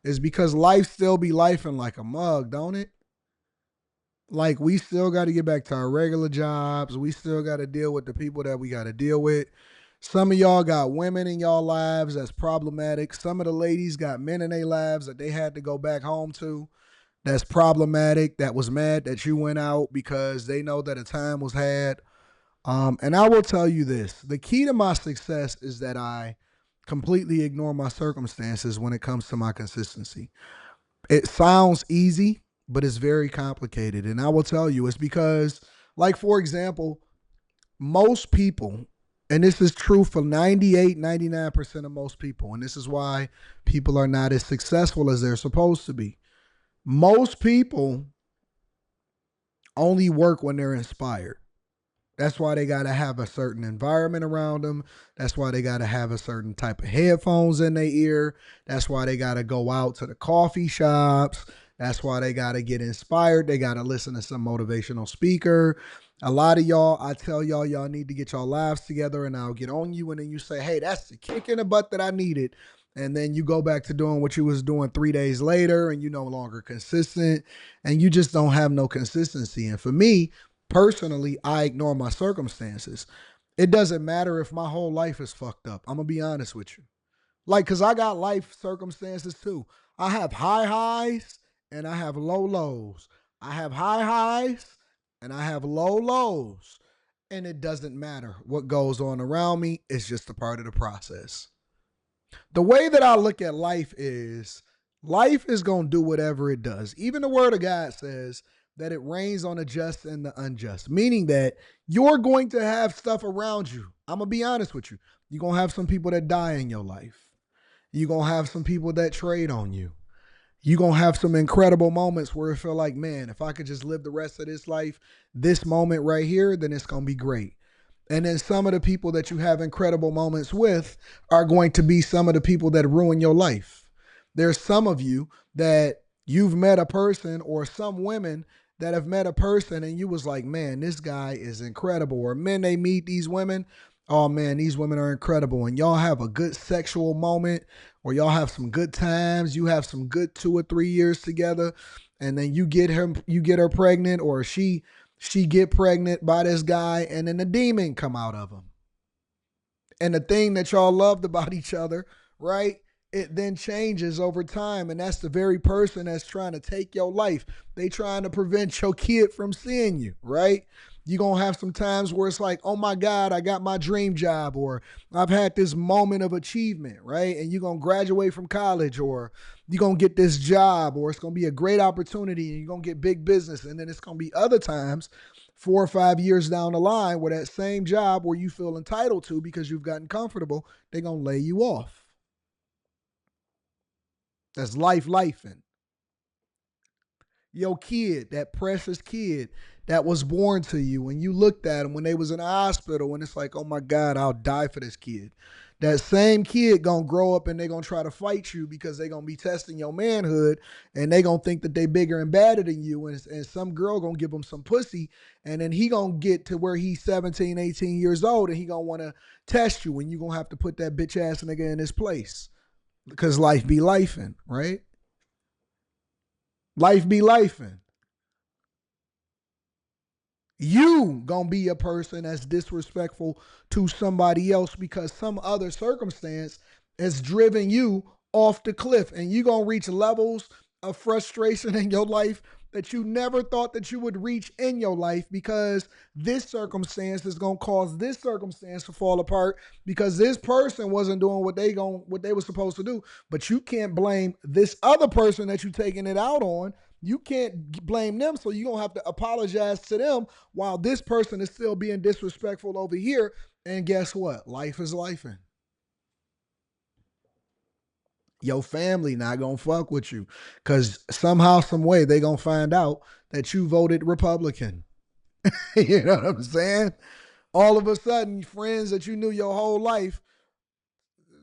Is because life still be lifing like a mug, don't it? Like we still got to get back to our regular jobs. We still got to deal with the people that we got to deal with. Some of y'all got women in y'all lives that's problematic. Some of the ladies got men in their lives that they had to go back home to. That's problematic. That was mad that you went out because they know that a time was had. And I will tell you this: the key to my success is that I completely ignore my circumstances when it comes to my consistency. It sounds easy, but it's very complicated. And I will tell you, it's because, like, for example, most people, and this is true for 98, 99% of most people, and this is why people are not as successful as they're supposed to be. Most people only work when they're inspired. That's why they got to have a certain environment around them. That's why they got to have a certain type of headphones in their ear. That's why they got to go out to the coffee shops. That's why they got to get inspired. They got to listen to some motivational speaker. A lot of y'all, I tell y'all, y'all need to get y'all lives together and I'll get on you. And then you say, hey, that's the kick in the butt that I needed. And then you go back to doing what you was doing 3 days later and you no longer consistent and you just don't have no consistency. And for me, personally, I ignore my circumstances. It doesn't matter if my whole life is fucked up. I'm gonna be honest with you. Like, cause I got life circumstances too. I have high highs and I have low lows. I have high highs and I have low lows. And it doesn't matter what goes on around me. It's just a part of the process. The way that I look at life is going to do whatever it does. Even the word of God says that it rains on the just and the unjust, meaning that you're going to have stuff around you. I'm going to be honest with you. You're going to have some people that die in your life. You're going to have some people that trade on you. You're going to have some incredible moments where it feel like, man, if I could just live the rest of this life, this moment right here, then it's going to be great. And then some of the people that you have incredible moments with are going to be some of the people that ruin your life. There's some of you that you've met a person or some women that have met a person and you was like, man, this guy is incredible. Or men, they meet these women. Oh man, these women are incredible. And y'all have a good sexual moment or y'all have some good times. You have some good 2 or 3 years together. And then you get her pregnant or she get pregnant by this guy and then the demon come out of him. And the thing that y'all loved about each other, right? It then changes over time. And that's the very person that's trying to take your life. They trying to prevent your kid from seeing you, right? You're going to have some times where it's like, oh my God, I got my dream job, or I've had this moment of achievement, right? And you're going to graduate from college, or you're going to get this job, or it's going to be a great opportunity and you're going to get big business. And then it's going to be other times 4 or 5 years down the line where that same job where you feel entitled to because you've gotten comfortable, they're going to lay you off. That's lifing. Your kid, that precious kid that was born to you, when you looked at them when they was in the hospital, and it's like, oh my God, I'll die for this kid. That same kid gonna grow up and they gonna try to fight you because they gonna be testing your manhood and they gonna think that they bigger and badder than you. And some girl gonna give him some pussy and then he gonna get to where he's 17, 18 years old and he gonna wanna test you and you gonna have to put that bitch ass nigga in his place. Because life be lifing, right? Life be lifing. You gonna be a person that's disrespectful to somebody else because some other circumstance has driven you off the cliff and you gonna reach levels of frustration in your life that you never thought that you would reach in your life because this circumstance is gonna cause this circumstance to fall apart because this person wasn't doing what they were supposed to do. But you can't blame this other person that you're taking it out on. You can't blame them, so you're gonna have to apologize to them while this person is still being disrespectful over here. And guess what? Life is lifing. Your family not gonna fuck with you because somehow, some way, they gonna find out that you voted Republican. You know what I'm saying? All of a sudden, friends that you knew your whole life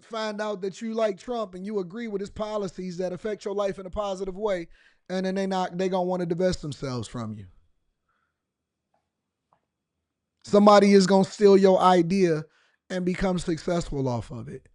find out that you like Trump and you agree with his policies that affect your life in a positive way, and then they gonna want to divest themselves from you. Somebody is gonna steal your idea and become successful off of it.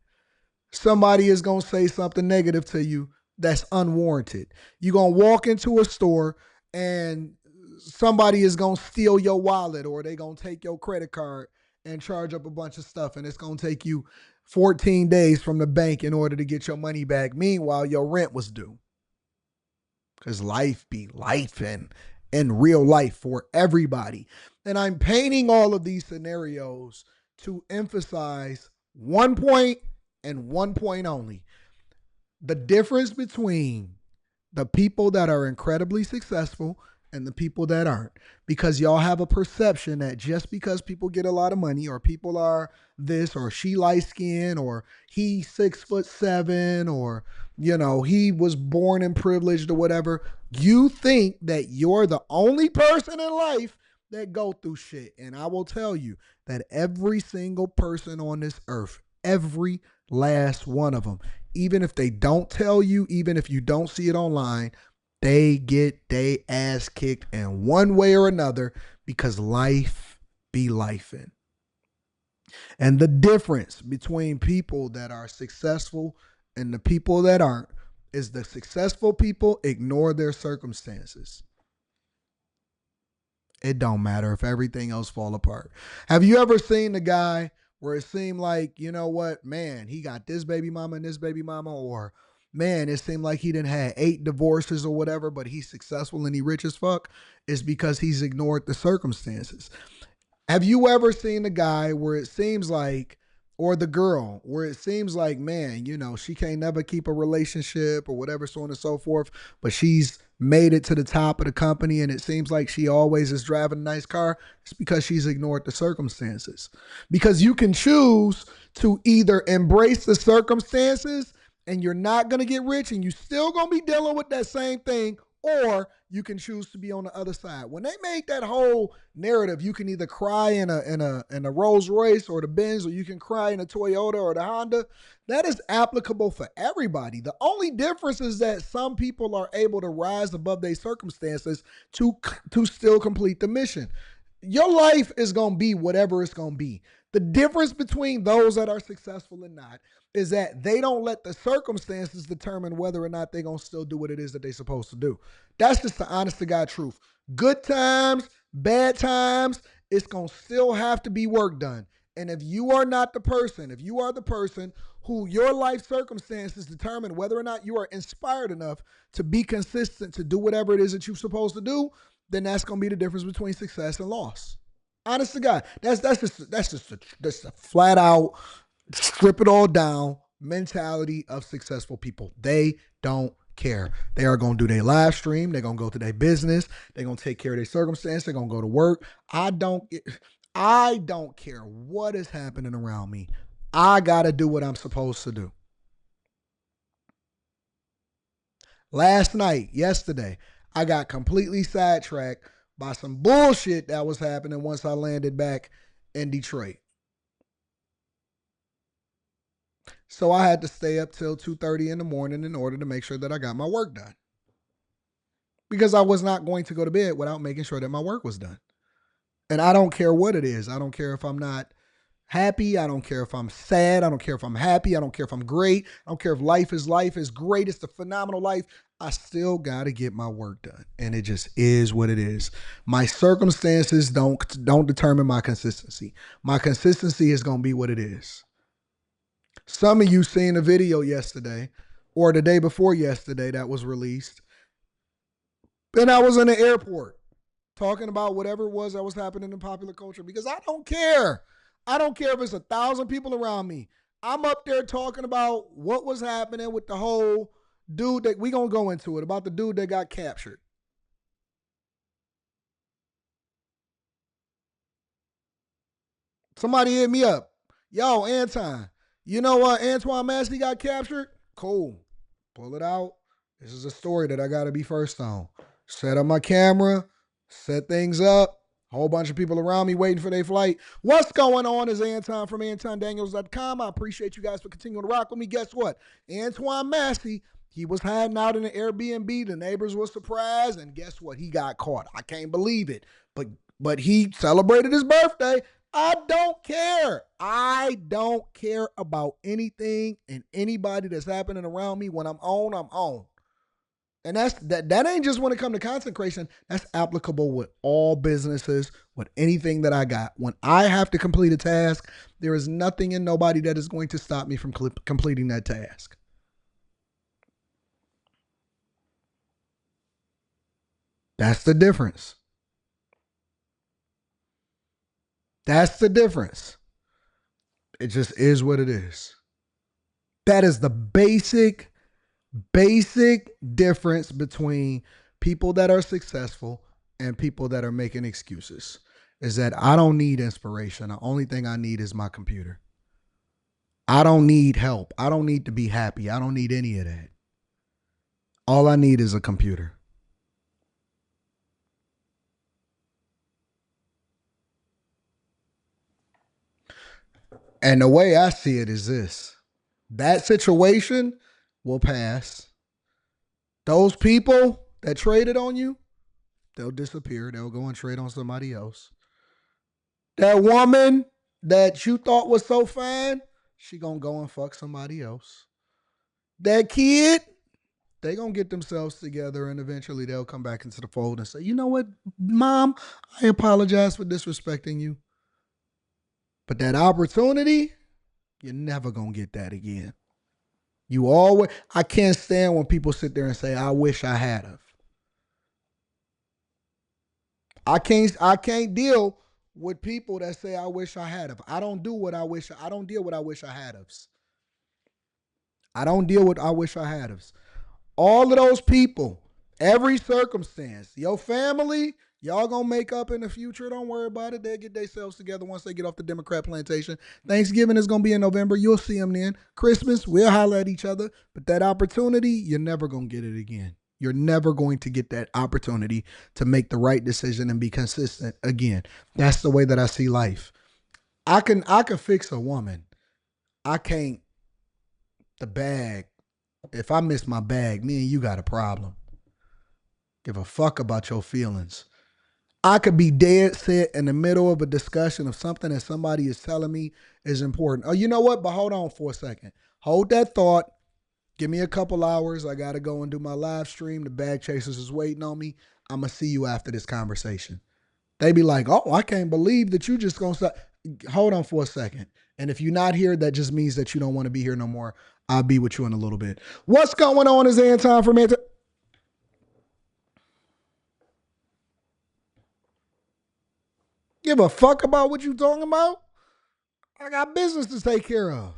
Somebody is gonna say something negative to you that's unwarranted. You're going to walk into a store and somebody is going to steal your wallet, or they going to take your credit card and charge up a bunch of stuff, and it's going to take you 14 days from the bank in order to get your money back. Meanwhile, your rent was due. Because life be life in real life for everybody. And I'm painting all of these scenarios to emphasize one point and one point only. The difference between the people that are incredibly successful and the people that aren't. Because y'all have a perception that just because people get a lot of money, or people are this, or she light skinned, or he 6'7", or he was born and privileged or whatever, you think that you're the only person in life that go through shit. And I will tell you that every single person on this earth, every last one of them, even if they don't tell you, even if you don't see it online, they get their ass kicked in one way or another, because life be lifing. And the difference between people that are successful and the people that aren't is the successful people ignore their circumstances. It don't matter if everything else fall apart. Have you ever seen the guy where it seemed like, you know what, man, he got this baby mama and this baby mama, or man, it seemed like he didn't have 8 divorces or whatever, but he's successful and he rich as fuck? It's because he's ignored the circumstances. Have you ever seen the guy where it seems like, or the girl where it seems like, man, she can't never keep a relationship or whatever, so on and so forth, but she's made it to the top of the company and it seems like she always is driving a nice car? It's because she's ignored the circumstances. Because you can choose to either embrace the circumstances and you're not going to get rich and you're still going to be dealing with that same thing, or you can choose to be on the other side. When they make that whole narrative, you can either cry in a Rolls Royce or the Benz, or you can cry in a Toyota or the Honda. That is applicable for everybody. The only difference is that some people are able to rise above their circumstances to still complete the mission. Your life is going to be whatever it's going to be. The difference between those that are successful and not is that they don't let the circumstances determine whether or not they're going to still do what it is that they're supposed to do. That's just the honest to God truth. Good times, bad times, it's going to still have to be work done. And if you are not the person, if you are the person who your life circumstances determine whether or not you are inspired enough to be consistent to do whatever it is that you're supposed to do, then that's going to be the difference between success and loss. Honest to God, that's just a flat out strip it all down mentality of successful people. They don't care. They are going to do their live stream. They're going to go to their business. They're going to take care of their circumstance. They're going to go to work. I don't care what is happening around me. I got to do what I'm supposed to do. Yesterday, I got completely sidetracked by some bullshit that was happening once I landed back in Detroit. So I had to stay up till 2:30 in the morning in order to make sure that I got my work done. Because I was not going to go to bed without making sure that my work was done. And I don't care what it is. I don't care if I'm not happy. I don't care if I'm sad. I don't care if I'm happy. I don't care if I'm great. I don't care if life is great. It's the phenomenal life. I still got to get my work done. And it just is what it is. My circumstances don't determine my consistency. My consistency is going to be what it is. Some of you seen a video yesterday or the day before yesterday that was released. And I was in the airport talking about whatever it was that was happening in popular culture, because I don't care. I don't care if it's 1,000 people around me. I'm up there talking about what was happening with the whole dude that we going to go into it, about the dude that got captured. Somebody hit me up. Yo, Anton, you know what? Antoine Massey got captured? Cool. Pull it out. This is a story that I got to be first on. Set up my camera, set things up. Whole bunch of people around me waiting for their flight. What's going on? Is Anton from AntonDaniels.com. I appreciate you guys for continuing to rock with me. Guess what? Antoine Massey, he was hiding out in an Airbnb. The neighbors were surprised, and guess what? He got caught. I can't believe it. But he celebrated his birthday. I don't care. I don't care about anything and anybody that's happening around me. When I'm on, I'm on. And that ain't just when it comes to content creation. That's applicable with all businesses, with anything that I got. When I have to complete a task, there is nothing and nobody that is going to stop me from completing that task. That's the difference. That's the difference. It just is what it is. That is the basic difference between people that are successful and people that are making excuses. Is that I don't need inspiration. The only thing I need is my computer. I don't need help. I don't need to be happy. I don't need any of that. All I need is a computer. And the way I see it is this: that situation will pass. Those people that traded on you, they'll disappear. They'll go and trade on somebody else. That woman that you thought was so fine, she gonna go and fuck somebody else. That kid, they gonna get themselves together and eventually they'll come back into the fold and say, you know what, mom, I apologize for disrespecting you. But that opportunity, you're never gonna get that again. You always, I can't stand when people sit there and say, I wish I had of. I can't deal with people that say I wish I had of. I don't do what I wish. I don't deal with I wish I had of. I don't deal with I wish I had of. All of those people, every circumstance, your family, y'all gonna make up in the future. Don't worry about it. They'll get themselves together once they get off the Democrat plantation. Thanksgiving is gonna be in November. You'll see them then. Christmas, we'll holler at each other. But that opportunity, you're never gonna get it again. You're never going to get that opportunity to make the right decision and be consistent again. That's the way that I see life. I can fix a woman. I can't the bag. If I miss my bag, me and you got a problem. Give a fuck about your feelings. I could be dead set in the middle of a discussion of something that somebody is telling me is important. Oh, you know what? But hold on for a second. Hold that thought. Give me a couple hours. I got to go and do my live stream. The bag chasers is waiting on me. I'm going to see you after this conversation. They be like, oh, I can't believe that you just going to stop. Hold on for a second. And if you're not here, that just means that you don't want to be here no more. I'll be with you in a little bit. What's going on? Is Anton from Anton? Give a fuck about what you talking about? I got business to take care of.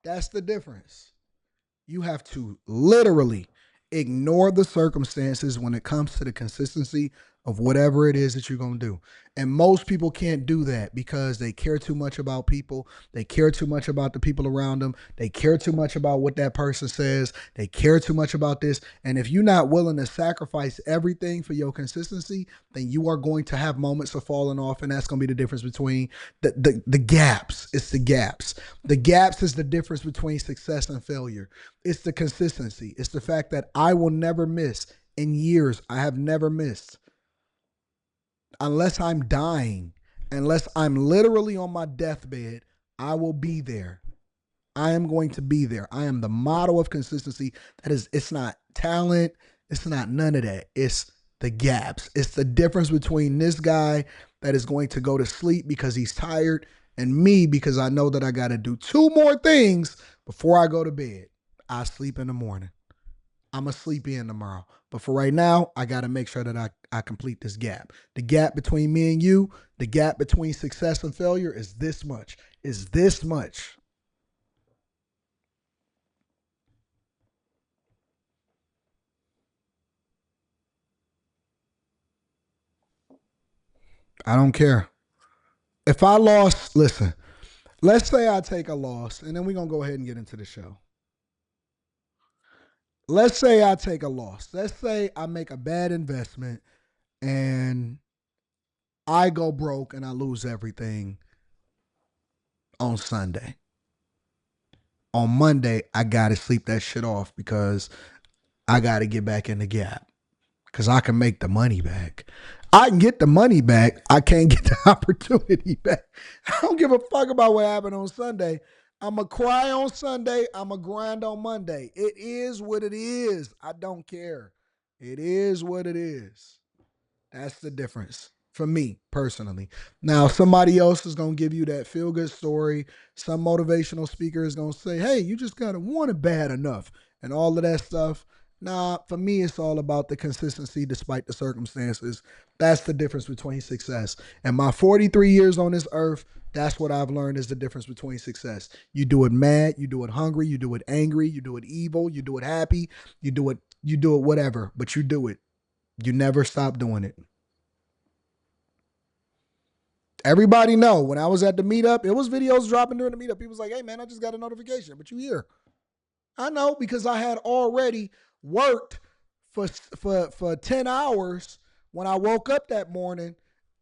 That's the difference. You have to literally ignore the circumstances when it comes to the consistency of whatever it is that you're going to do. And most people can't do that because they care too much about people. They care too much about the people around them. They care too much about what that person says. They care too much about this. And if you're not willing to sacrifice everything for your consistency, then you are going to have moments of falling off. And that's going to be the difference between the gaps. It's the gaps. The gaps is the difference between success and failure. It's the consistency. It's the fact that I will never miss. In years, I have never missed. Unless I'm dying, unless I'm literally on my deathbed, I will be there. I am going to be there. I am the model of consistency. That is, it's not talent. It's not none of that. It's the gaps. It's the difference between this guy that is going to go to sleep because he's tired and me because I know that I got to do two more things before I go to bed. I sleep in the morning. I'm going to sleep in tomorrow. But for right now, I got to make sure that I complete this gap. The gap between me and you, the gap between success and failure is this much. Is this much. I don't care. If I lost, listen, let's say I take a loss, and then we're going to go ahead and get into the show. Let's say I take a loss. Let's say I make a bad investment and I go broke and I lose everything on Sunday. On Monday, I got to sleep that shit off because I got to get back in the gap because I can make the money back. I can get the money back. I can't get the opportunity back. I don't give a fuck about what happened on Sunday. I'm going to cry on Sunday. I'm going to grind on Monday. It is what it is. I don't care. It is what it is. That's the difference for me personally. Now, somebody else is going to give you that feel good story. Some motivational speaker is going to say, hey, you just got to want it bad enough and all of that stuff. Nah, for me, it's all about the consistency despite the circumstances. That's the difference between success. And my 43 years on this earth, that's what I've learned is the difference between success. You do it mad, you do it hungry, you do it angry, you do it evil, you do it happy, you do it whatever, but you do it. You never stop doing it. Everybody know when I was at the meetup, it was videos dropping during the meetup. People was like, hey man, I just got a notification, but you here. I know because I had already worked for 10 hours when I woke up that morning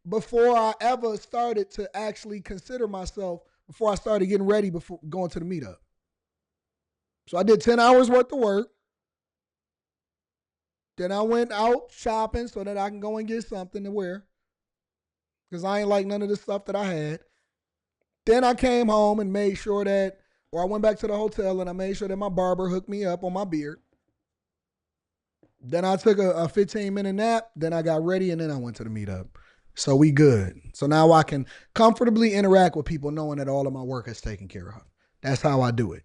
before I ever started to actually consider myself, before I started getting ready before going to the meetup. So I did 10 hours worth of work. Then I went out shopping so that I can go and get something to wear. Because I ain't like none of the stuff that I had. Then I came home and made sure that, or I went back to the hotel and I made sure that my barber hooked me up on my beard. Then I took a 15-minute nap. Then I got ready and then I went to the meetup. So we good. So now I can comfortably interact with people knowing that all of my work is taken care of. That's how I do it.